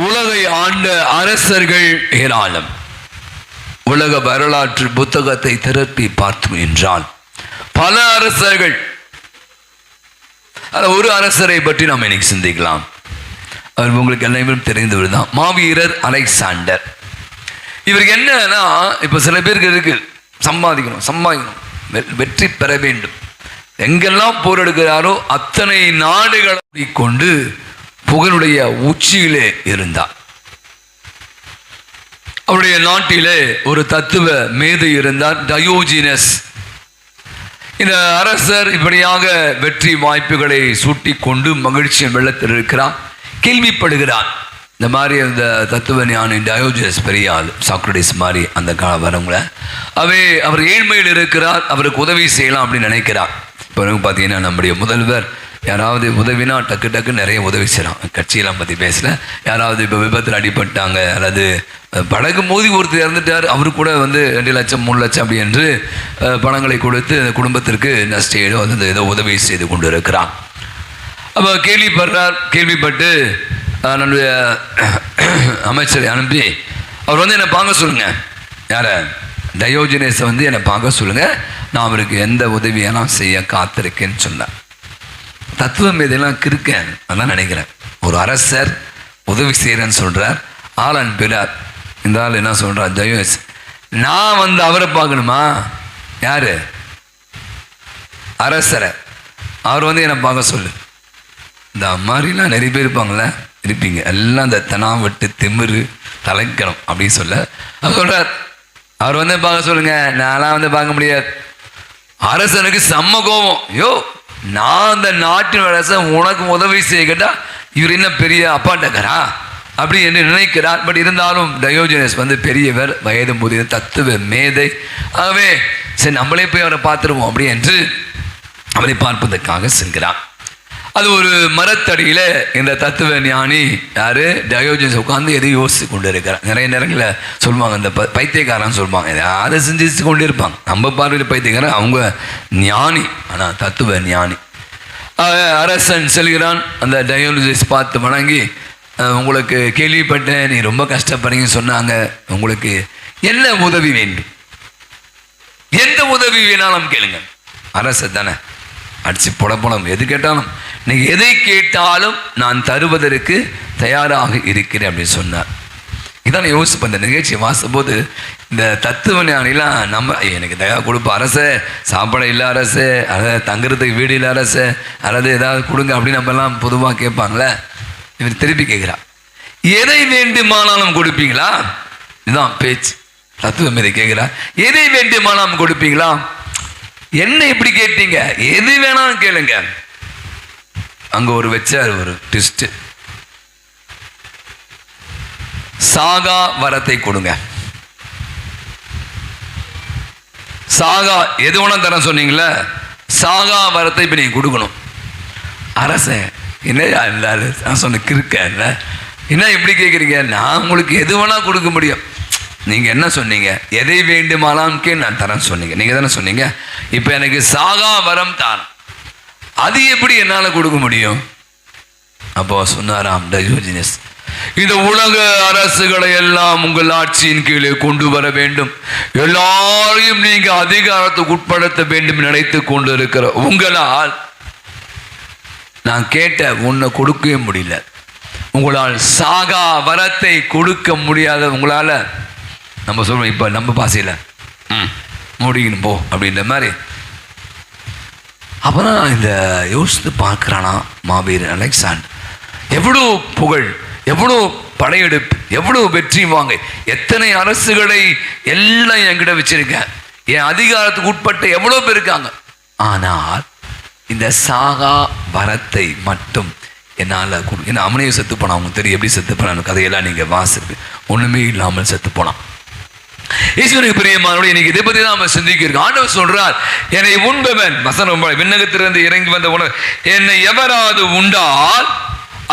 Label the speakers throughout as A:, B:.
A: உலகை ஆண்ட அரசர்கள் ஏராளம். உலக வரலாற்று புத்தகத்தை திரட்டி பார்த்தோம் என்றால் பல அரசர்கள். ஒரு அரசரை பற்றி நாம் இன்னைக்கு சிந்திக்கலாம். அவர் உங்களுக்கு எல்லாமே தெரிந்தவர் தான், மாவீரர் அலெக்சாண்டர். இவருக்கு என்னன்னா, இப்போ சில பேருக்கு இருக்கு சம்பாதிக்கணும், வெற்றி பெற வேண்டும். எங்கெல்லாம் போர் எடுக்கிறாரோ அத்தனை நாடுகளை கொண்டு புகழுடைய உச்சியிலே இருந்தார். அவருடைய நாட்டிலே ஒரு தத்துவ மேதை இருந்தார், டயோஜினஸ். இந்த அரசர் இப்படியாக வெற்றி வாய்ப்புகளை சூட்டி கொண்டு மகிழ்ச்சியின் வெள்ளத்தில் இருக்கிறார். கேள்விப்படுகிறார், இந்த மாதிரி அந்த தத்துவ ஞானி டயோஜினஸ் பெரிய ஆள், சாக்ரட்டிஸ் மாதிரி அந்த கால வரவங்கள. அவர் ஏழ்மையில் இருக்கிறார், அவருக்கு உதவி செய்யலாம் அப்படின்னு நினைக்கிறார். இப்போ பார்த்தீங்கன்னா நம்முடைய முதல்வர் யாராவது உதவினா டக்கு நிறைய உதவி செய்யலாம். கட்சியெல்லாம் பற்றி பேசல. யாராவது இப்போ விபத்தில் அடிபட்டாங்க, அல்லது படகு மோதி ஒருத்தர் இறந்துட்டார், அவரு கூட 2 லட்சம் 3 லட்சம் அப்படி என்று பணங்களை கொடுத்து அந்த குடும்பத்திற்கு நஷ்டம் வந்து ஏதோ உதவி செய்து கொண்டு இருக்கிறார். அப்போ கேள்விப்பட்டு நம்முடைய அமைச்சரை அனுப்பி அவர் என்னை பார்க்க சொல்லுங்க, யார டயோஜினஸை என்னை பார்க்க சொல்லுங்க, நான் அவருக்கு எந்த உதவியெல்லாம் செய்ய காத்திருக்கேன்னு சொன்னேன். தத்துவம் இதெல்லாம் இருக்கேன் அதான் நினைக்கிறேன். ஒரு அரசர் உதவி செய்கிறேன்னு சொல்கிறார், ஆள் அனுப்பினார். இந்த ஆள் என்ன சொல்கிறார், டயோஜினஸ் நான் அவரை பார்க்கணுமா? யார்? அரசரை. அவர் என்னை பார்க்க சொல்லு. இந்த மாதிரிலாம் நிறைய பேர் இருப்பீங்க, எல்லாம் இந்த தெனாவட்டு திமிரு தலைக்கணும் அப்படின்னு சொல்ல அவர் சொல்கிறார், அவர் பார்க்க சொல்லுங்க, நான்லாம் பார்க்க முடியாது. அரசனுக்கு செம்ம கோபம். யோ, நான் அந்த நாட்டின் அரசன் உனக்கு உதவி செய்ய கேட்டா இவர் என்ன பெரிய அப்பாட்டக்கரா அப்படி என்று நினைக்கிறார். பட் இருந்தாலும் டயோஜினஸ் பெரியவர், வயது முதிய தத்துவ மேதை. ஆகவே சரி நம்மளே போய் அவரை பார்த்துருவோம் அப்படி என்று அவரை பார்ப்பதற்காக செல்கிறார். அது ஒரு மரத்தடியில் இந்த தத்துவ ஞானி யாரு டயோஜினஸ் உட்கார்ந்து எதையும் யோசித்து கொண்டு இருக்கிறார். நிறைய நேரங்களில் சொல்லுவாங்க, இந்த பைத்தியக்காரன்னு சொல்லுவாங்க, அதை சிந்திச்சு கொண்டு இருப்பாங்க. நம்ம பார்வையில் பைத்தியக்காரன், அவங்க ஞானி, ஆனால் தத்துவ ஞானி. அரசன் செல்கிறான். அந்த டயோஜினஸ் பார்த்து வணங்கி, உங்களுக்கு கேள்விப்பட்டேன், நீ ரொம்ப கஷ்டப்படுறீங்கன்னு சொன்னாங்க, உங்களுக்கு என்ன உதவி வேண்டும்? எந்த உதவி வேணாலும் கேளுங்க. அரசர் தானே, அடிச்சு புடப்படம் எது கேட்டாலும், நீங்கள் எதை கேட்டாலும் நான் தருவதற்கு தயாராக இருக்கிறேன் அப்படின்னு சொன்னார். இதான் யோசிப்பேன், இந்த நிகழ்ச்சியை வாசிக்கும் போது இந்த தத்துவ ஞானிலாம் நம்ம எனக்கு தயா கொடுப்ப அரசு, சாப்பாடு இல்லை அரசு, அதாவது தங்குறதுக்கு வீடு இல்லை அரசு, அல்லது ஏதாவது கொடுங்க அப்படின்னு நம்மலாம் பொதுவாக கேட்பாங்களே. இவர் திருப்பி கேட்குறா, எதை வேண்டுமானாலும் கொடுப்பீங்களா? இதுதான் பேச்சு. தத்துவம் இதை கேட்குறா, எதை வேண்டுமானாலும் கொடுப்பீங்களா? என்ன இப்படி கேட்டீங்க? எது வேணாலும் கேளுங்க. அங்க ஒரு வச்சார் ஒரு ட்விஸ்ட், சாகா வரத்தை கொடுங்க. சாகா எது வேணா தர சொன்னீங்களே, சாகா வரத்தை இப்ப நீங்க கொடுக்கணும். அரசன் என்ன நான் சொன்ன கிருக்க என்ன இப்படி கேட்குறீங்க? நான் உங்களுக்கு எது வேணா கொடுக்க முடியும். நீங்கள் என்ன சொன்னீங்க? எதை வேண்டுமானாலும் நான் தரேன்னு சொன்னீங்க. நீங்கள் தானே சொன்னீங்க. இப்போ எனக்கு சாகா வரம் தான், அது எப்படி என்னால் கொடுக்க முடியும்? அப்போ சொன்னாராம் டயோஜினஸ், இந்த உலக அரசுகளை எல்லாம் உங்கள் ஆட்சியின் கீழே கொண்டு வர வேண்டும், எல்லாரையும் நீங்க அதிகாரத்துக்கு உட்படுத்த வேண்டும் நினைத்து கொண்டு இருக்கிற உங்களால் நான் கேட்ட ஒன்றை கொடுக்கவே முடியல. உங்களால் சாகா வரத்தை கொடுக்க முடியாத உங்களால, நம்ம சொல்றோம் இப்போ நம்ம பாசையில் மூடிக்கணும் போ அப்படின்ற மாதிரி. அப்பதான் இந்த யோசித்து பார்க்கிறானா மாவீரன் அலெக்சாண்டர், எவ்வளோ புகழ், எவ்வளோ படையெடுப்பு, எவ்வளோ வெற்றி வாங்க, எத்தனை அரசுகளை எல்லாம் என்கிட்ட வச்சிருக்கேன், என் அதிகாரத்துக்கு உட்பட்ட எவ்வளோ பேர் இருக்காங்க. ஆனால் இந்த சாகா வரத்தை மட்டும் என்னால் ஏன்னா அவனையும் செத்து போனான். அவங்க தெரியும் எப்படி செத்து போனான், கதையெல்லாம் நீங்கள் வாசிருக்கு. ஒன்றுமே இல்லாமல் செத்து போனான். ஈஸ்வரனுக்கு பிரியமானோடு இன்னைக்கு இதை பற்றி தான் நம்ம சிந்திக்கிறோம். ஆண்டவர் சொல்றார், என்னை உண்பவன், வசனம் விண்ணகத்திலிருந்து இறங்கி வந்த உணவு, என்னை எவராது உண்டால்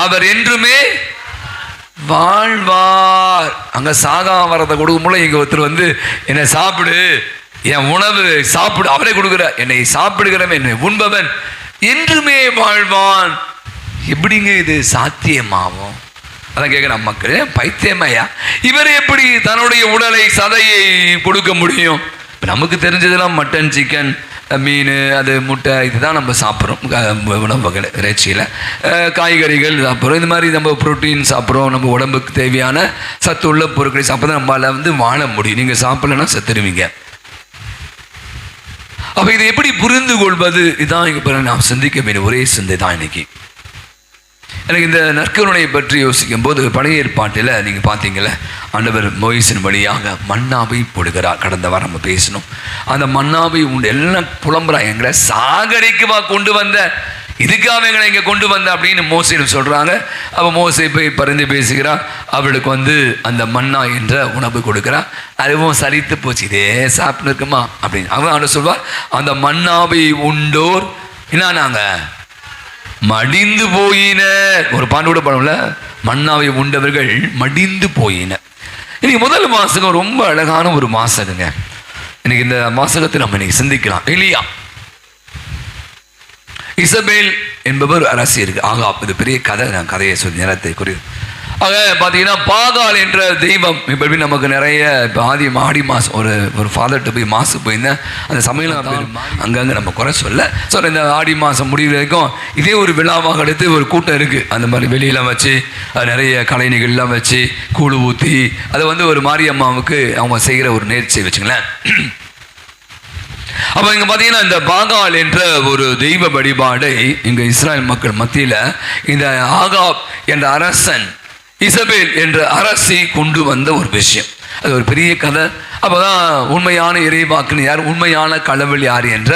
A: அவர் என்றுமே வாழ்வார். அங்க சாகா வரத்தை கொடுக்கும் போல இங்க ஒருத்தர் என்னை சாப்பிடு, என் உணவு சாப்பிடு, அவரே கொடுக்குற, என்னை சாப்பிடுகிறவன் என்னை உண்பவன் என்றுமே வாழ்வான். எப்படிங்க இது சாத்தியமாகும்? அதான் கேட்குறேன், மக்கள் பைத்தியமையா, இவர் எப்படி தன்னுடைய உடலை சதையை கொடுக்க முடியும்? நமக்கு தெரிஞ்சதெல்லாம் மட்டன், சிக்கன், மீன், அது முட்டை, இதுதான் நம்ம சாப்பிட்றோம் உணவு வகை இறைச்சியில். காய்கறிகள் சாப்பிட்றோம், இந்த மாதிரி நம்ம புரோட்டீன் சாப்பிட்றோம், நம்ம உடம்புக்கு தேவையான சத்துள்ள பொருட்களை சாப்பிட்றத நம்மளால் வாழ முடியும். நீங்கள் சாப்பிடலன்னா செத்துருவீங்க. அப்போ இதை எப்படி புரிந்து கொள்வது? இதுதான் இங்கே நாம் சிந்திக்க வேண்டிய ஒரே சிந்தை தான் இன்னைக்கு. எனக்கு இந்த நற்கருணையை பற்றி யோசிக்கும் போது பழைய ஏற்பாட்டில் நீங்கள் பார்த்தீங்கள, ஆண்டவர் மோசேயின் வழியாக மன்னாவை போடுகிறார். கடந்த வாரம் நம்ம பேசணும். அந்த மன்னாவை உண்டு எல்லாம் புலம்புறா, எங்களை சாகடிக்குவா கொண்டு வந்த, இதுக்காக எங்களை இங்கே கொண்டு வந்த அப்படின்னு மோசேன்னு சொல்கிறாங்க. அப்போ மோசே போய் பரிந்து பேசுகிறார். அவளுக்கு அந்த மன்னா என்ற உணவு கொடுக்குறா. அதுவும் சரித்து போச்சு, இதே சாப்பிட்டு இருக்குமா அப்படின்னு அவன் ஆண்டு சொல்வார். அந்த மன்னாவை உண்டோர் என்ன நாங்கள் மடிந்து போயின. ஒரு பாட்டு கூட படம்ல, மன்னாவை உண்டவர்கள் மடிந்து போயின. இன்னைக்கு முதல் வாசகம் ரொம்ப அழகான ஒரு வாசகங்க. இன்னைக்கு இந்த வாசகத்தை நம்ம இன்னைக்கு சிந்திக்கலாம். எலியா, இசபேல் என்பவர் அரசி இருக்கு. ஆகாப், இது பெரிய கதை. நான் கதையை சொல்லி நேரத்தை குறித்து ஆக பார்த்தீங்கன்னா, பாகால் என்ற தெய்வம் இப்போ நமக்கு நிறைய இப்போ ஆடி மாதம் ஒரு ஃபாதர்கிட்ட போய் மாசு போயிருந்தேன். அந்த சமையல் அங்கங்கே நம்ம குறை சொல்ல இந்த ஆடி மாதம் முடிவு வரைக்கும் இதே ஒரு விழாவாக எடுத்து ஒரு கூட்டம் இருக்குது. அந்த மாதிரி வெளியெல்லாம் வச்சு நிறைய கலை நிகழ்லாம் வச்சு கூழு ஊற்றி அதை ஒரு மாரியம்மாவுக்கு அவங்க செய்கிற ஒரு நேர்ச்சி வச்சுங்களேன். அப்போ இங்கே பார்த்தீங்கன்னா, இந்த பாகால் என்ற ஒரு தெய்வ வழிபாடை இங்கே இஸ்ராயல் மக்கள் மத்தியில் இந்த ஆகாப் என்ற அரசன், இசபேல் என்ற அரசி கொண்டு வந்த ஒரு விஷயம். அது ஒரு பெரிய கதை. அப்போதான் உண்மையான இறைவாக்குன்னு யார், உண்மையான கடவுள் யார் என்ற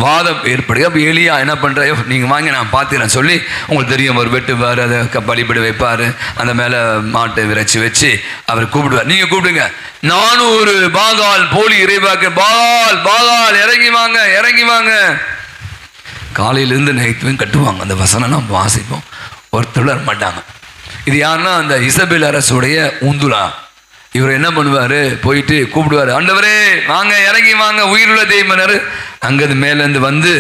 A: வாதம் ஏற்படுது. அப்போ எலியா என்ன பண்ணுற, நீங்கள் வாங்க நான் பார்த்துக்கிறேன் சொல்லி, உங்களுக்கு தெரியும், அவர் வெட்டுவார், அதை பலிபடி வைப்பார், அந்த மேலே மாட்டை விரைச்சி வச்சு அவர் கூப்பிடுவார். நீங்கள் கூப்பிடுங்க, நானும் ஒரு பாகால் போலி இறைவாக்கு, பாகால் பாகால் இறங்கி வாங்க இறங்கி வாங்க. காலையிலேருந்து நைட்டுவும் கட்டுவாங்க. அந்த வசனம் நம்ம வாசிப்போம், ஒருத்தர் வர மாட்டாங்க. இது யாருன்னா அந்த இசபேல் அரசுடைய ஊந்துலா. இவர் என்ன பண்ணுவார், போயிட்டு கூப்பிடுவார், ஆண்டவரே வாங்க இறங்கி வாங்க, உயிருள்ள தெய்வனர். அங்கேருந்து மேலேருந்து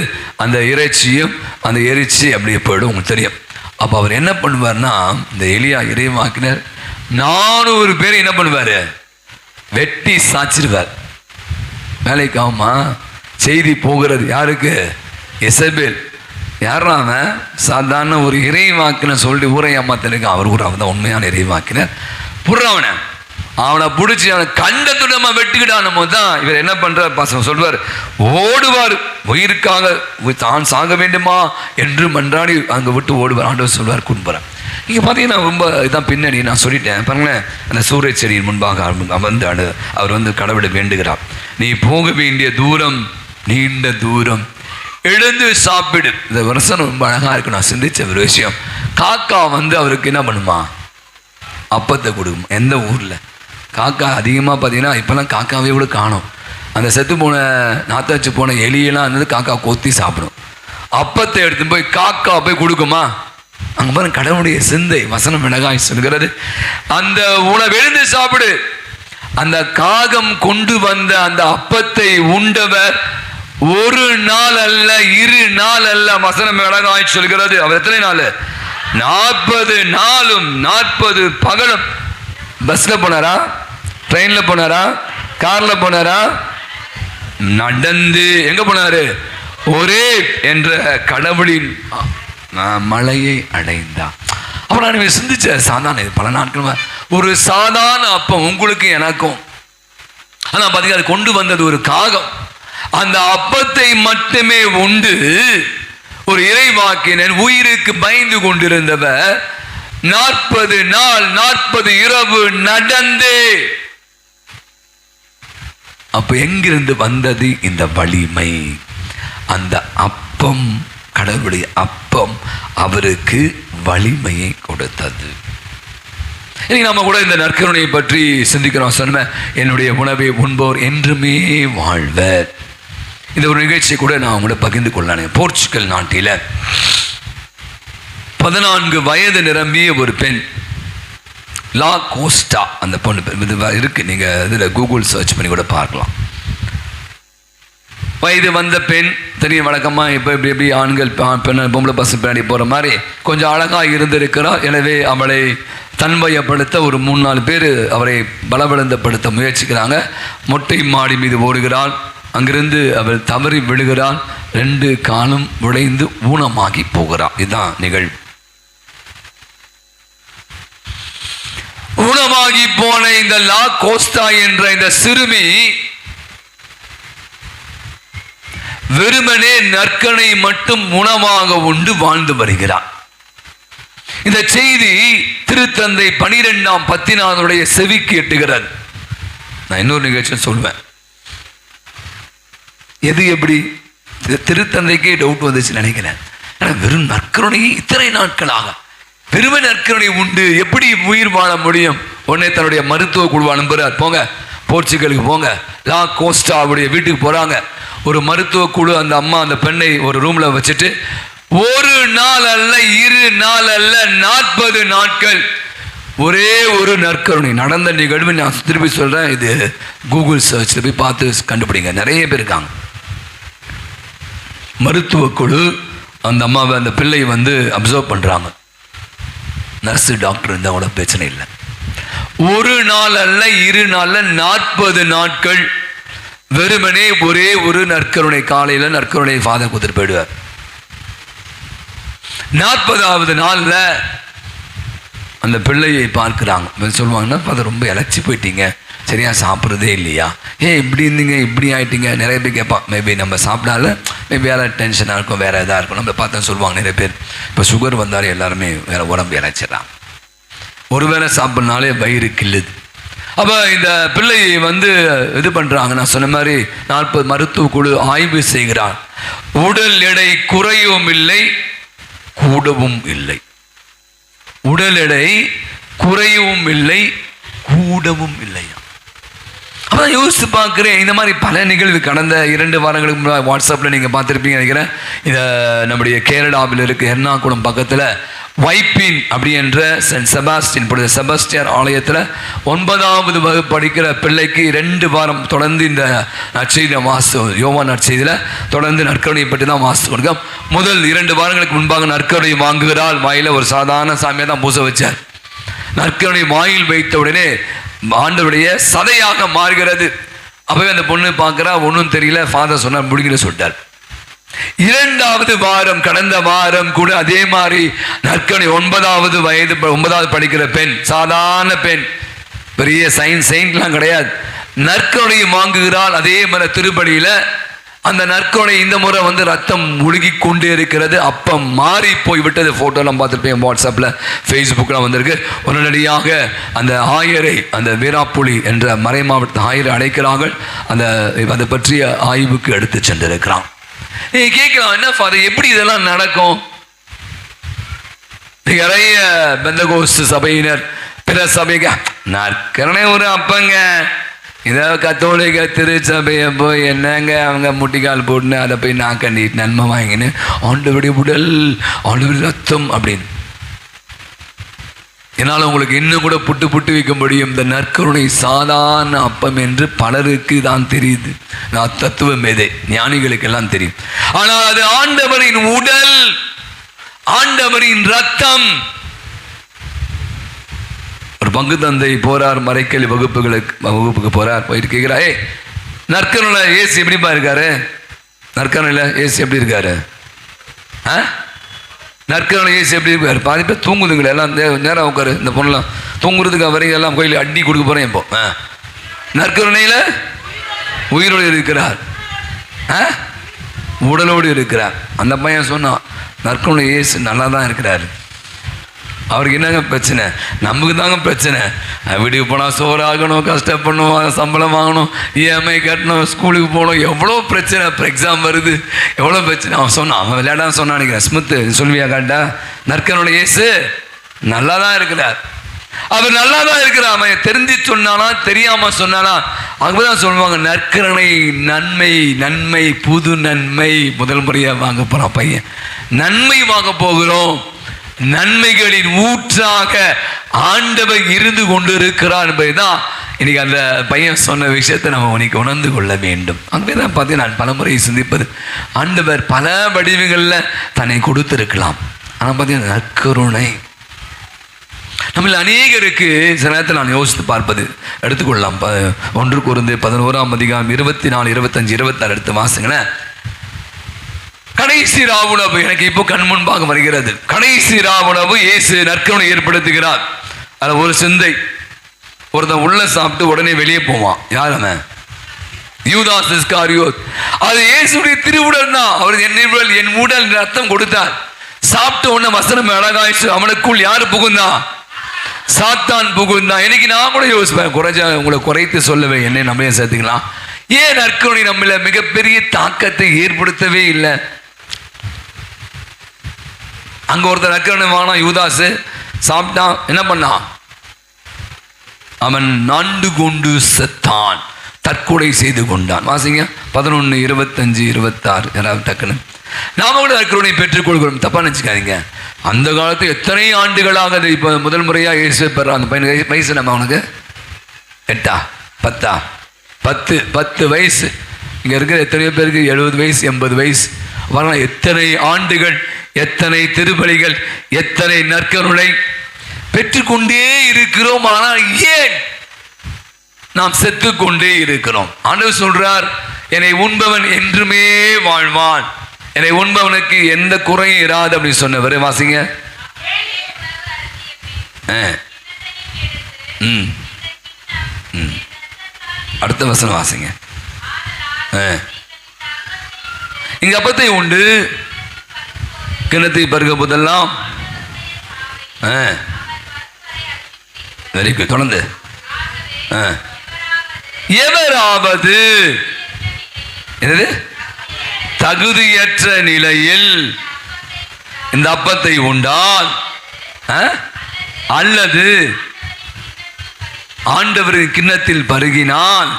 A: அந்த இறைச்சியும் அந்த எரிச்சி அப்படியே போயிடும், உங்களுக்கு தெரியும். அப்போ அவர் என்ன பண்ணுவார்னா, இந்த எலியா இறைவாக்கினர் 400 பேர் என்ன பண்ணுவார், வெட்டி சாச்சிருவார். வேலைக்கு ஆகுமா? செய்தி போகிறது யாருக்கு? இசபேல். யாரா அவன்? சாதாரண ஒரு இறைவாக்கினர் சொல்லிட்டு ஊரை ஏமாத்தனுக்கு அவர் கூட அவன் தான் உண்மையான இறைவாக்கினர். புடுறவனை அவனை பிடிச்சி அவனை கண்டத்துடமா வெட்டுக்கிட்டான் போது தான் இவர் என்ன பண்றார், பசங்க சொல்வார், ஓடுவார், உயிருக்காக தான் சாக வேண்டுமா என்று மன்றாடி அங்கே விட்டு ஓடுவார். ஆண்டவர் சொல்வார், கூண்டுறார். இங்கே பார்த்தீங்கன்னா ரொம்ப இதான் பின்னணி. நான் சொல்லிட்டேன் பாருங்களேன். அந்த சூரிய செடியின் முன்பாக அவர் கடவுளை வேண்டுகிறார், நீ போக வேண்டிய தூரம் நீண்ட தூரம், எழுந்து சாப்பிடு. இந்த வருஷம் ரொம்ப அழகாக இருக்கு. நான் சிந்திச்ச ஒரு விஷயம், காக்கா அவருக்கு என்ன பண்ணுமா, அப்பத்தை கொடுக்குமா. எந்த ஊரில் காக்கா அதிகமாக பார்த்தீங்கன்னா, இப்போல்லாம் காக்காவே கூட காணும். அந்த செத்து போன நாத்தாச்சு போன எலியெல்லாம் காக்கா கொத்தி சாப்பிடும். அப்பத்தை எடுத்து போய் காக்கா போய் கொடுக்குமா? அங்கே பாருங்க கடவுளுடைய சிந்தை. வசனம் அழகாய் சொல்கிறது, அந்த உணவு எழுந்து சாப்பிடு. அந்த காகம் கொண்டு வந்த அந்த அப்பத்தை உண்டவர் ஒரு நாள் அல்ல, 2 நாள் அல்ல. வசனம் அழகாய் சொல்கிறது. அவர் எத்தனை நாள்? 40 நாளும் 40 பகலும். பஸ்ல போனாரா, ட்ரெயின்ல போனாரா, கார்ல போனாரா, நடந்து எங்க போனாரு? ஒரே என்ற கடவுளின் மலையை அடைந்தா. அப்ப நான் சிந்திச்ச சாதாரண பல நாட்கள் ஒரு சாதாரண அப்பம் உங்களுக்கு எனக்கும். ஆனா பாத்தீங்கன்னா அது கொண்டு வந்தது ஒரு காகம். அந்த அப்பத்தை மட்டுமே உண்டு ஒரு இறைவாக்கினர் உயிருக்கு பயந்து கொண்டிருந்தவர் 40 நாள் 40 இரவு நடந்தே. அப்ப எங்கிருந்து வந்தது இந்த வலிமை? அந்த அப்பம், கடவுளுடைய அப்பம் அவருக்கு வலிமையை கொடுத்தது. இன்னைக்கு நம்ம கூட இந்த நற்கருணையை பற்றி சிந்திக்கிறோம். சொன்ன என்னுடைய உணவை உண்போர் என்றுமே வாழ்வர். இந்த ஒரு நிகழ்ச்சியை கூட நான் உங்களை பகிர்ந்து கொள்ளேன். போர்ச்சுகல் நாட்டில் 14 வயது நிரம்பிய ஒரு பெண், லா கோஸ்டா அந்த பொண்ணு இது இருக்கு. நீங்கள் இதில் கூகுள் சர்ச் பண்ணி கூட பார்க்கலாம். வயது வந்த பெண் தெரியும் வழக்கமாக இப்போ இப்படி ஆண்கள் பெண் பொம்பளை பசு பின்னாடி போகிற மாதிரி கொஞ்சம் அழகாக இருந்திருக்கிறார். எனவே அவளை தன்மையப்படுத்த ஒரு 3-4 பேர் அவரை பலவலந்தப்படுத்த முயற்சிக்கிறாங்க. மொட்டை மாடி மீது ஓடுகிறாள். அங்கிருந்து அவள் தவறி விழுகிறாள். 2 காலும் விளைந்து ஊனமாகி போகிறாள். இதுதான் நிகழ்வு. ஊனமாகி போன இந்த லா கோஸ்டா என்ற இந்த சிறுமி வெறுமனே நற்கனை மட்டும் உணவாக உண்டு வாழ்ந்து வருகிறார். இந்த செய்தி திருத்தந்தை 12ஆம் பத்தினாருடைய செவிக்கு எட்டுகிறது. நான் இன்னொரு நிகழ்ச்சி சொல்வேன். எது எப்படி திருத்தந்தைக்கே டவுட் வந்துச்சு நினைக்கிறேன். வெறும் நற்கருணையை இத்தனை நாட்களாக வெறுமை நற்கருணை உண்டு, எப்படி உயிர் வாழ முடியும்? உடனே தன்னுடைய மருத்துவ குழு அனுப்புகிறார். போங்க போர்ச்சுகலுக்கு போங்க. லா கோஸ்டாவுடைய வீட்டுக்கு போறாங்க. ஒரு மருத்துவ குழு அந்த அம்மா அந்த பெண்ணை ஒரு ரூம்ல வச்சுட்டு 1 நாள் அல்ல 2 நாள் அல்ல 40 நாட்கள் ஒரே ஒரு நற்கருணை நடந்த நிகழ்வு. நான் திருப்பி சொல்றேன், இது கூகுள் சர்ச்ல போய் பார்த்து கண்டுபிடிங்க. நிறைய பேர் இருக்காங்க. மருத்துவ குழு அந்த அம்மாவை அந்த பிள்ளையை அப்சர்வ் பண்றாங்க. நர்ஸு டாக்டர் இருந்தால் கூட பிரச்சனை இல்லை. 1 நாள் அல்ல 2 நாள்ல 40 நாட்கள் வெறுமனே ஒரே ஒரு நற்கருணை. காலையில நற்கருணை ஃபாதர் கொடுத்துட்டு போயிடுவார். 40வது நாள்ல அந்த பிள்ளையை பார்க்கிறாங்க. சொல்லுவாங்கன்னா ஃபாதர் ரொம்ப இழைச்சி போயிட்டீங்க, சரியா சாப்பிட்றதே இல்லையா, இப்படி இருந்தீங்க இப்படி ஆயிட்டீங்க. நிறைய பேர் கேட்பான். மேபி நம்ம சாப்பிடால மேபி வேற டென்ஷனாக இருக்கும், வேற எதாக இருக்கும். நம்ம பார்த்தா சொல்லுவாங்க நிறைய பேர். இப்போ சுகர் வந்தாலும் எல்லாருமே வேற உடம்பு இழைச்சிடறாங்க. ஒருவேளை சாப்பிட்றனாலே வயிறு கிள்ளுது. அப்போ இந்த பிள்ளையை இது பண்ணுறாங்க. நான் சொன்ன மாதிரி 40 மருத்துவ குழு ஆய்வு செய்கிறார். உடல் எடை குறையவும் இல்லை கூடவும் இல்லை. உடல் எடை குறையவும் இல்லை கூடவும் இல்லையா. அப்பதான் யோசித்து பார்க்குறேன். இந்த மாதிரி பல நிகழ்வு கடந்த 2 வாரங்களுக்கு முன்னாடி வாட்ஸ்அப்பில் நீங்கள் பார்த்துருப்பீங்க நினைக்கிறேன். இதை நம்முடைய கேரளாவில் இருக்கு எர்ணாகுளம் பக்கத்தில் வைப்பின் அப்படி என்ற சென்ட் செபாஸ்டின் புனித செபாஸ்டியார் ஆலயத்தில் 9வது வகுப்பு படிக்கிற பிள்ளைக்கு 2 வாரம் தொடர்ந்து இந்த நற்செய்தியில் யோவான் நற்செய்தியில் தொடர்ந்து நற்கருணையை பற்றி தான் வாசித்து கொடுக்க. முதல் 2 வாரங்களுக்கு முன்பாக நற்கருணை வாங்குகிறாள். வாயில ஒரு சாதாரண சாமியை தான் பூச வச்சார். நற்கருணை வாயில் வைத்த உடனே ஆண்டவருடைய சதையாக மாறுகிறது. அப்பவே அந்த பொண்ணு பார்க்கிறா, ஒன்றும் தெரியல. ஃபாதர் சொன்னார் முடிக்கிற சொல்லிட்டார். 2வது வாரம் கடந்த வாரம் கூட அதே மாதிரி நற்கருணை 9வது படிக்கிற பெண், சாதாரண பெண், பெரிய செயின்ட்லாம் கிடையாது. நற்கருணையை வாங்குகிறாள். அதே மாதிரி திருப்படியில அந்த நற்கருணை இந்த முறை ரத்தம் ஒழுகி கொண்டே இருக்கிறது. அப்பம் மாறி போய் விட்டது. போட்டோலாம் பார்த்துருப்பேன் வாட்ஸ்அப்ல ஃபேஸ்புக்லாம் வந்திருக்கு. உடனடியாக அந்த ஆயரை, அந்த வீராப்புலி என்ற மறை மாவட்ட ஆயரை அழைக்கிறார்கள். அதை பற்றிய ஆய்வுக்கு எடுத்து சென்றிருக்கிறான். நீங்க கேட்கலாம், என்ன ஃபாதர் எப்படி இதெல்லாம் நடக்கும்? நிறைய பெந்தகோஸ்து சபையினர் பிற சபைக்கு நற்கருணை ஒரு அப்பங்க, இதை கத்தோலிக்க திருச்சபையை போய் என்னங்க அவங்க முட்டிக்கால் போட்டுன்னு அதை போய் நான் கண்டிட்டு நன்மை வாங்கின்னு ஆண்டவருடைய உடல் ஆண்டவருடைய ரத்தம் அப்படின்னு. என்னால் உங்களுக்கு இன்னும் கூட புட்டு வைக்க முடியும். இந்த நற்கருணை சாதாரண அப்பம் என்று பலருக்கு தான் தெரியுது. நான் தத்துவ மேதை ஞானிகளுக்கு எல்லாம் தெரியும். ஆனால் அது ஆண்டவரின் உடல், ஆண்டவரின் ரத்தம். ஒரு பங்கு தந்தை போறார், மறைக்கல்வி வகுப்புக்கு போறார். போயிட்டு கேட்கிறா, நற்கருணையில ஏசு எப்படிப்பா இருக்காரு? நற்கருணையில ஏசு எப்படி இருக்காரு? நற்கருணை ஏசு எப்படி இருக்காரு? பாதி பேர் தூங்குதுங்களே, எல்லாம் நேரம் உட்காரு. இந்த பொண்ணுலாம் தூங்குறதுக்கு வரைக்கும் எல்லாம் கோயிலில் அடி கொடுக்க போறேன். இப்போ நற்கருணையில உயிரோடு இருக்கிறார், உடலோடு இருக்கிறார். அந்த பையன் சொன்னான், நற்கருணை ஏசு நல்லா தான் இருக்கிறாரு. அவருக்கு என்னங்க பிரச்சனை? நமக்கு தாங்க பிரச்சனை. வீட்டுக்கு போனால் சோறாகணும், கஷ்டப்படணும், சம்பளம் வாங்கணும், இஎம்ஐ கட்டணும், ஸ்கூலுக்கு போகணும், எவ்வளோ பிரச்சனை. இப்போ எக்ஸாம் வருது, எவ்வளோ பிரச்சனை. அவன் சொன்னான், அவன் விளையாடான்னு சொன்னான் நினைக்கிறேன். ஸ்மித்து சொல்வியா காட்டா, நற்கருணை இயேசு நல்லா தான் இருக்கிறார். அவர் நல்லா தான் இருக்கிறார். அவன் தெரிஞ்சு சொன்னானா தெரியாம சொன்னானா அங்கதான் சொல்லுவாங்க, நற்கருணை நன்மை, நன்மை புது நன்மை. முதல் முறையா வாங்க போறான் பையன், நன்மை வாங்க போகிறோம். நன்மைகளின் ஊற்றாக ஆண்டவர் இருந்து கொண்டிருக்கிறார் என்பதுதான் இன்னைக்கு அந்த பையன் சொன்ன விஷயத்தை நம்ம இன்னைக்கு உணர்ந்து கொள்ள வேண்டும். அங்கே தான் பார்த்தீங்கன்னா நான் பலமுறை சிந்திப்பது, ஆண்டவர் பல வடிவங்களில் தன்னை கொடுத்திருக்கலாம். ஆனால் பார்த்தீங்கன்னா நற்கருணை நம்மள அநேகருக்கு சில நேரத்தில் நான் யோசித்து பார்ப்பது, எடுத்துக்கொள்ளலாம் 1 கொரிந்தியர் 11 24, 25, 26 எடுத்து வாசுங்களேன். கடைசி ராவுணவு எனக்கு இப்போ கண் முன்பாக வருகிறது. கடைசி ராவுணவு இயேசு நற்கருணை ஏற்படுத்துகிறார். அதில் ஒரு சிந்தை, ஒருத்தன் உள்ள சாப்பிட்டு உடனே வெளியே போவான். யார் அவன்? யூதாஸ் இஸ்காரியோத். அது இயேசுடைய திருவுடல் தான். அவர் என் உடல் ரத்தம் கொடுத்தார். சாப்பிட்ட உடனே வசனம் அழகாயிச்சு, அவனுக்குள் யாரு புகுந்தா? சாத்தான் புகுந்தான். இன்னைக்கு நான் கூட யோசிப்பேன், உங்களை குறைத்து சொல்லவே என்னை நம்ம சேர்த்துக்கலாம். ஏன் நற்கருணை நம்மள மிகப்பெரிய தாக்கத்தை ஏற்படுத்தவே இல்லை? அங்க ஒருத்தர் நற்கருணை வாங்கினா, யூதாஸ் சாப்பிட்டான், என்ன பண்ணான்? அவன் நாண்டு கொண்டு செத்தான், தற்கொலை செய்து கொண்டான். வாசிங்க 11, 25, 26. யாராவது டக்குன்னு நாம கூட நற்கருணை பெற்றுக்கொள்கிறோம். தப்பா நினைச்சுக்காதீங்க. அந்த காலத்து எத்தனை ஆண்டுகளாக அது இப்போ முதல் முறையாக இயேசு பெறான். அந்த பையன் வயசு நம்ம அவனுக்கு 8, 10, 10 வயசு. இங்கே இருக்கிற எத்தனையோ பேருக்கு 70 வயசு, 80 வயசு. வரலாம். எத்தனை ஆண்டுகள், எத்தனை திருப்பலிகள், எத்தனை நற்கருணை பெற்றுக்கொண்டே இருக்கிறோம். ஆனால் ஏன் நாம் செத்து கொண்டே இருக்கிறோம்? ஆண்டவர் சொல்றார், என்னை உண்பவன் என்றுமே வாழ்வான், என்னை உண்பவனுக்கு எந்த குறையும் இராது அப்படின்னு சொன்னவர். வாசிங்க. அடுத்த வசனம் வாசிங்க. இங்க அப்பத்தை உண்டு கிணத்தை பருக போதெல்லாம். Very good. தொடர்ந்து. எவராவது என்னது தகுதியற்ற நிலையில் இந்த அப்பத்தை உண்டால் அல்லது ஆண்டவரின் கிண்ணத்தில் பருகினால்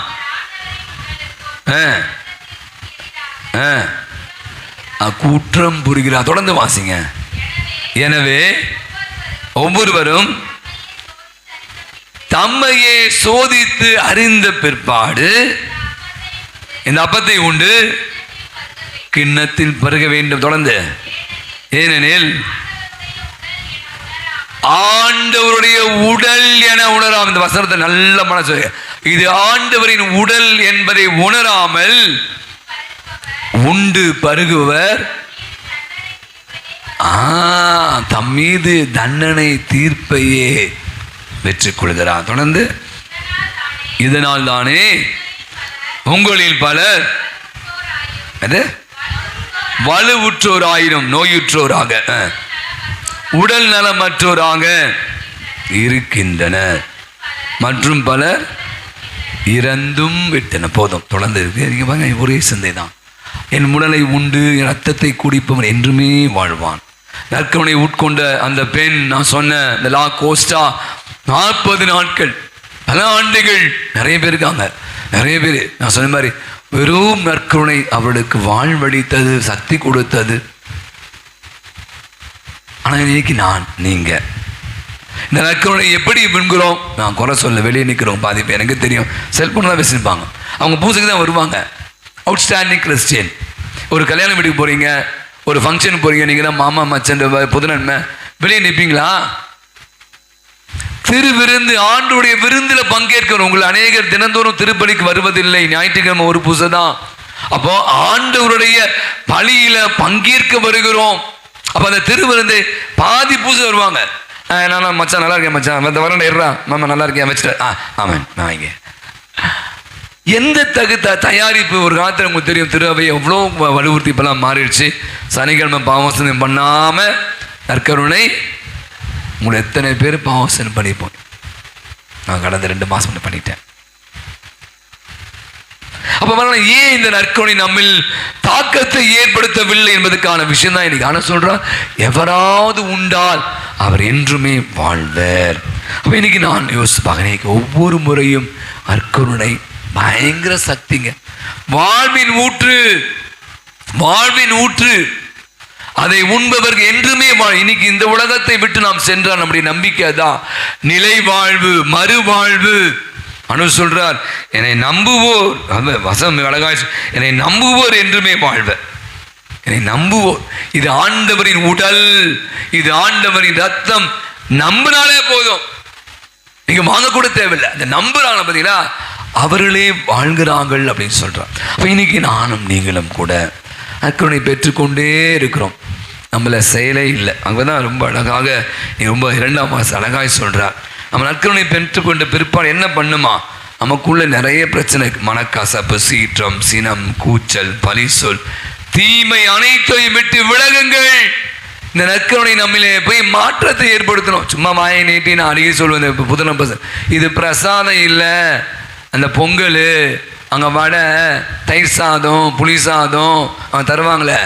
A: குற்றம் புரிகிறார். தொடர்ந்து வாசிங்க. எனவே ஒவ்வொருவரும் தம்மையே சோதித்து அறிந்த பிற்பாடு இந்த அப்பத்தை உண்டு கிண்ணத்தில் பருக வேண்டும். தொடர்ந்து. ஏனெனில் ஆண்டவருடைய உடல் என உணராமல், இந்த வசனத்தை நல்ல மனசு, இது ஆண்டவரின் உடல் என்பதை உணராமல் உண்டு பருகுவர் தம் மீது தண்டனை தீர்ப்பையே வெற்றிக் கொள்கிறார். தொடர்ந்து. இதனால் தானே உங்களில் பலர் வலுவுற்றோராயினும் நோயுற்றோராக உடல் நலமற்றோராக இருக்கின்றனர், மற்றும் பலர் இறந்தும் விட்டனர். போதும். தொடர்ந்து இருக்கு. ஒரே சிந்தை தான். என் உடலை உண்டு என் ரத்தத்தை குடிப்பவன் என்றுமே வாழ்வான். நற்கருணை உட்கொண்ட அந்த பெண், நான் சொன்ன இந்த லா கோஸ்டா 40 நாட்கள், பல ஆண்டுகள், நிறைய பேர் இருக்காங்க. நிறைய பேர் நான் சொன்ன மாதிரி வெறும் நற்கருணை அவளுக்கு வாழ்வழித்தது, சக்தி கொடுத்தது. ஆனால் இன்னைக்கு நீங்க இந்த நற்கருணை எப்படி விண்கிறோம்? நான் குறை சொல்ல வெளியே நிற்கிறோம். பாதிப்பு எனக்கு தெரியும். செல்போன் தான் பேசியிருப்பாங்க. அவங்க பூஜைக்கு தான் வருவாங்க. Outstanding Christian. ஒரு கல்யாணம் வீட்டுக்கு போறீங்க, ஒரு ஃபங்க்ஷன் போறீங்க, நீங்க தான் மாமா மச்சன் புதுநன்மை, வெளியே நிற்பீங்களா? திருவிருந்து, ஆண்டுடைய விருந்தில் பங்கேற்கணும். உங்களை அநேகர் தினந்தோறும் திருப்பலிக்கு வருவதில்லை. ஞாயிற்றுக்கிழமை ஒரு பூசை தான். அப்போ ஆண்டவருடைய பலியில பங்கேற்க வருகிறோம். அப்போ அந்த திருவிருந்து பாதி பூசை வருவாங்க. நான் மச்சான் நல்லா இருக்கேன், மச்சான் வரேன், ஏறா மாமா நல்லா இருக்கேன், வச்சுட்டு ஆமாம் வாங்க. எந்த தயாரிப்பு ஒரு காலத்தில் உங்களுக்கு தெரியும். திருவை எவ்வளோ வலுவுறுத்தி இப்பெல்லாம் மாறிடுச்சு. சனிக்கிழமை பாவசனம் பண்ணாமல் நற்கருணை. உங்களை எத்தனை பேர் பாவசனம் பண்ணிப்போம்? நான் கடந்த 2 மாதம் பண்ணிட்டேன். அப்போ ஏன் இந்த நற்கருணை நம்மில் தாக்கத்தை ஏற்படுத்தவில்லை என்பதற்கான விஷயம் தான் இன்னைக்கு. ஆனால் சொல்றான், எவராவது உண்டால் அவர் என்றுமே வாழ்வர். அப்போ இன்னைக்கு நான் யோசிப்பாங்க, ஒவ்வொரு முறையும் நற்கருணை பயங்கர சக்திங்க. வாழ்வின் ஊற்று, வாழ்வின் ஊற்று. அதை உண்பவர்கள் என்றுமே இன்னைக்கு இந்த உலகத்தை விட்டு நாம் சென்றால் நம்முடைய நம்பிக்கை தான் நிலை வாழ்வு, மறுவாழ்வு. சொல்றார், என்னை நம்புவோர், வசம் அழகாய், என்னை நம்புவோர் என்றுமே வாழ்வர். என்னை நம்புவோர், இது ஆண்டவரின் உடல், இது ஆண்டவரின் ரத்தம், நம்பினாலே போதும், நீங்க வாங்க கூட தேவையில்லை. அந்த நம்புறாங்க பார்த்தீங்களா, அவர்களே வாழ்கிறார்கள் அப்படின்னு சொல்றான். அப்ப இன்னைக்கு நானும் நீங்களும் கூட நற்கருணை பெற்றுக்கொண்டே இருக்கிறோம். நம்மள செயலே இல்லை. அங்கதான் ரொம்ப அழகாக, ரொம்ப 2ஆம் மாதம் அழகாய் சொல்றார். நம்ம நற்கருணை பெற்றுக்கொண்ட பிற்பாடு என்ன பண்ணுமா, நமக்குள்ள நிறைய பிரச்சனை, மனக்கசப்பு, சீற்றம், சினம், கூச்சல், பழிசொல், தீமை அனைத்தையும் விட்டு விலகுங்கள். இந்த நற்கருணை நம்மளே போய் மாற்றத்தை ஏற்படுத்தணும். சும்மா வாயை நீட்டி நான் அடிக்கடி சொல்லுவேன், இப்போ புதன இது பிரசாதம் இல்லை, அந்த பொங்கல், அங்கே வடை, தயிர் சாதம், புளி சாதம் அவங்க தருவாங்களே,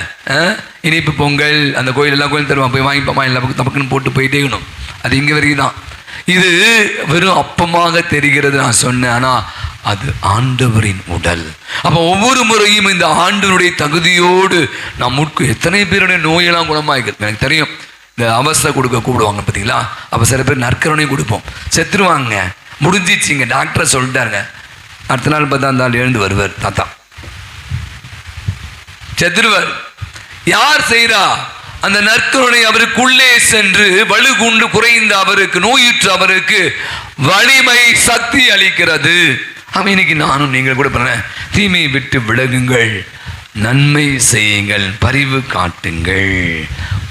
A: இனிப்பு பொங்கல், அந்த கோயில் எல்லா கோயிலும் தருவாங்க, போய் வாங்கிப்போமா, எல்லா பக்கம் தப்புக்குன்னு போட்டு போயிட்டே இருக்கணும். அது இங்கே வரைக்கும் தான். இது வெறும் அப்பமாக தெரிகிறது நான் சொன்னேன், ஆனால் அது ஆண்டவரின் உடல். அப்போ ஒவ்வொரு முறையும் இந்த ஆண்டவருடைய தகுதியோடு நாம் எத்தனை பேருடைய நோயெல்லாம் குணமாகிறது எனக்கு தெரியும். இந்த அவஸ்தை கொடுக்க கூப்பிடுவாங்க பார்த்தீங்களா, அப்போ சில பேர் நற்கருணை கொடுப்போம், செத்துருவாங்க, முடிஞ்சிச்சிங்க, டாக்டரை சொல்லிட்டாருங்க, அடுத்த நாள் பார்த்தா அந்த ஆள் எழுந்து வருவார், தாத்தா செத்துருவார். யார் செய்கிறா? அந்த நற்கருணை அவருக்குள்ளே சென்று வலுகுண்டு குறைந்த அவருக்கு, நோயுற்ற அவருக்கு வலிமை, சக்தி அளிக்கிறது. அவன் இன்னைக்கு நானும் நீங்கள் கூட பண்ண, தீமையை விட்டு விலகுங்கள், நன்மை செய்யுங்கள், பரிவு காட்டுங்கள்,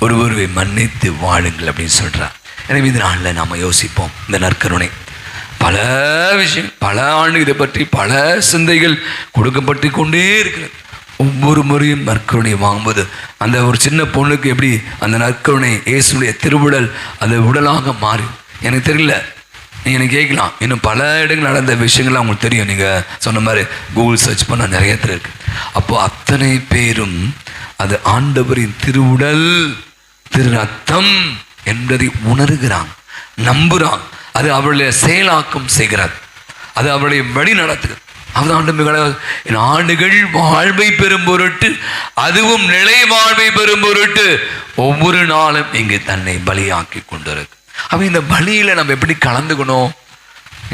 A: ஒருவரை மன்னித்து வாழுங்கள் அப்படின்னு சொல்றார். எனவே இந்த நாளில் நாம் யோசிப்போம், இந்த நற்கருணை பல விஷயம், பல ஆண்டு இதை பற்றி பல சிந்தைகள் கொடுக்கப்பட்டு கொண்டே இருக்கிறது. ஒவ்வொரு முறையும் நற்கருணை வாங்கும்போது அந்த ஒரு சின்ன பொண்ணுக்கு எப்படி அந்த நற்கருணை இயேசுடைய திருவுடல் அந்த உடலாக மாறி, எனக்கு தெரியல, நீங்கள் எனக்கு கேட்கலாம், இன்னும் பல இடங்கள் நடந்த விஷயங்கள்லாம் உங்களுக்கு தெரியும், நீங்கள் சொன்ன மாதிரி கூகுள் சர்ச் பண்ண நிறைய இருக்கு. அப்போ அத்தனை பேரும் அது ஆண்டவரின் திருவுடல், திரு ரத்தம் என்பதை உணர்கிறாங்க, நம்புகிறாங்க. அது அவருடைய செயலாக்கம் செய்கிறார், அது அவருடைய வழி நடத்துகிறது. அவன் ஆண்டுகள் வாழ்வை பெறும் பொருட்டு, அதுவும் நிலை வாழ்வை பெறும் பொருட்டு ஒவ்வொரு நாளும் இங்கு தன்னை பலியாக்கி கொண்டிருக்கு. அவன் இந்த பலியில நம்ம எப்படி கலந்துக்கணும்?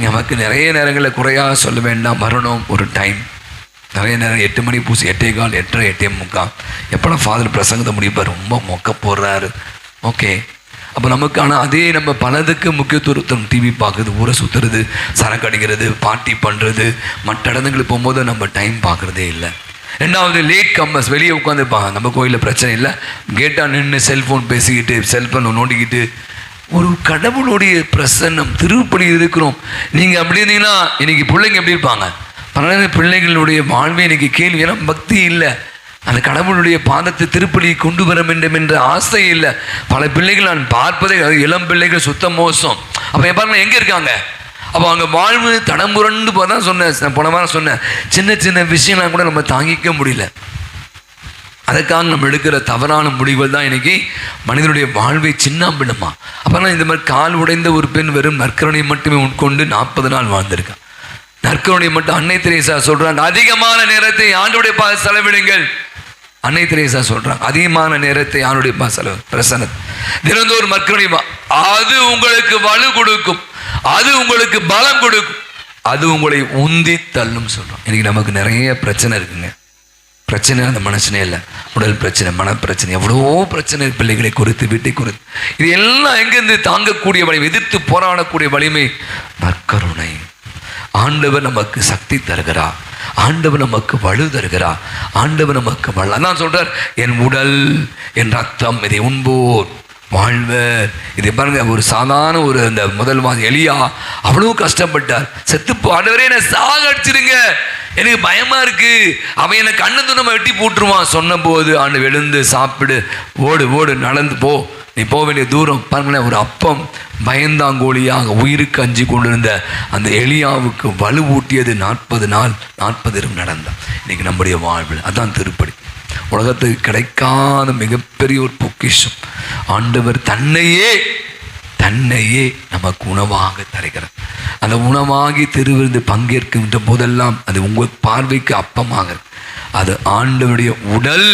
A: நமக்கு நிறைய நேரங்களில் குறையாக சொல்ல வேண்டாம், வரணும் ஒரு டைம், நிறைய நேரம் 8 மணி பூசி 8:15, 8:30, 8:45 எப்போலாம் ஃபாதர் பிரசங்கத்தை முடிப்பார், ரொம்ப மொக்க போடுறாரு, ஓகே. அப்போ நமக்கு ஆனால் அதே நம்ம பலதுக்கு முக்கியத்துவம், டிவி பார்க்குறது, ஊரை சுற்றுறது, சரக்கு அடிக்கிறது, பார்ட்டி பண்ணுறது, மற்ற இடங்களுக்கு போகும்போது நம்ம டைம் பார்க்குறதே இல்லை. ரெண்டாவது லேட் கம்மர்ஸ், வெளியே உட்காந்துருப்பாங்க, நம்ம கோயிலில் பிரச்சனை இல்லை, கேட்டால் நின்று செல்ஃபோன் பேசிக்கிட்டு, செல்ஃபோன் நோண்டிக்கிட்டு, ஒரு கடவுளுடைய பிரசன்னம் திருப்பலி இருக்கிறோம். நீங்கள் அப்படி இருந்தீங்கன்னா இன்னைக்கு பிள்ளைங்க எப்படி இருப்பாங்க? பல பிள்ளைகளுடைய வாழ்வே இன்னைக்கு கேள்வி, ஏன்னா பக்தி இல்லை, அந்த கடவுளுடைய பாதத்தை திருப்பலி கொண்டு வர வேண்டும் என்ற ஆசை இல்லை. பல பிள்ளைகள் நான் பார்ப்பதே, இளம் பிள்ளைகள் சுத்த மோசம். அப்போ பாருங்க எங்கே இருக்காங்க? அப்போ அங்கே வாழ்வு தடம்புரண்டு போதான் சொன்னேன், போன வாரம் சொன்னேன், சின்ன சின்ன விஷயம்லாம் கூட நம்ம தாங்கிக்க முடியல. அதுக்காக நம்ம எடுக்கிற தவறான முடிவுகள் தான் இன்னைக்கு மனிதனுடைய வாழ்வை சின்னாம்பிடுமா. அப்போனா இந்த மாதிரி கால் உடைந்த ஒரு பெண் வெறும் நற்கருணை மட்டுமே உட்கொண்டு 40 நாள் வாழ்ந்திருக்கான். நற்கருணை மட்டும். அன்னை தெரேசா சொல்றாங்க, அதிகமான நேரத்தை ஆண்டவருடைய செலவிடுங்கள். அன்னை தெரேசா சொல்றாங்க, அதிகமான நேரத்தை ஆண்டவருடைய செலவு பிரசன்ன தினந்தோறும் நற்கருணை, அது உங்களுக்கு வலு கொடுக்கும், அது உங்களுக்கு பலம் கொடுக்கும், அது உங்களை உந்தி தள்ளும் சொல்றோம். இன்னைக்கு நமக்கு நிறைய பிரச்சனை இருக்குங்க. பிரச்சனை அந்த மனுஷனே இல்லை, உடல் பிரச்சனை, மனப்பிரச்சனை, எவ்வளோ பிரச்சனை, பிள்ளைகளை குறித்து, வீட்டை குறித்து, இது எல்லாம் எங்கிருந்து தாங்கக்கூடிய வலிமை, எதிர்த்து போராடக்கூடிய வலிமை நற்கருணை. ஆண்டவர் நமக்கு சக்தி தருகிறார், ஆண்டவர் நமக்கு வலு தருகிறார், ஆண்டவர் நமக்கு வலு. அதான் சொல்றார், என் உடல், என் ரத்தம், இதை உண்போர் வாழ்வர். இதை பாருங்க, ஒரு சாதாரண ஒரு அந்த முதல் மாதம் எலியா அவ்வளவு கஷ்டப்பட்டார், செத்து ஆண்டவரே என்னை சாக அடிச்சிருங்க, எனக்கு பயமா இருக்கு, அவன் என்னை கண்ணு துணமா வெட்டி போட்டுருவான் சொன்ன போது ஆண்டு எழுந்து சாப்பிடு, ஓடு ஓடு, நடந்து போ, நீ போக வேண்டிய தூரம். பாருங்களேன், ஒரு அப்பம் பயந்தாங்கோழியாக உயிருக்கு அஞ்சி கொண்டிருந்த அந்த எலியாவுக்கு வலு ஊட்டியது 40 நாள் 40 இரவு நடந்தான். இன்னைக்கு நம்முடைய வாழ்வில் அதான் திருப்பலி. உலகத்துக்கு கிடைக்காத மிகப்பெரிய ஒரு பொக்கிஷம். ஆண்டவர் தன்னையே நமக்கு உணவாக தருகிறார். அந்த உணவாகி திருவிருந்து பங்கேற்கின்ற போதெல்லாம் அது உங்கள் பார்வைக்கு அப்பமாக, அது ஆண்டவருடைய உடல்.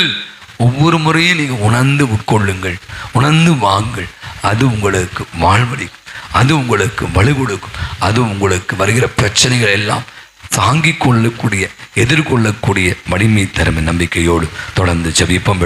A: ஒவ்வொரு முறையும் நீங்கள் உணர்ந்து உட்கொள்ளுங்கள், உணர்ந்து வாங்கள், அது உங்களுக்கு வாழ்வழிக்கும். அது உங்களுக்கு வலு கொடுக்கும். அது உங்களுக்கு வருகிற பிரச்சனைகள் எல்லாம் தாங்கிக் கொள்ளக்கூடிய, எதிர்கொள்ளக்கூடிய வலிமை தரும் நம்பிக்கையோடு தொடர்ந்து ஜெபிப்போம்.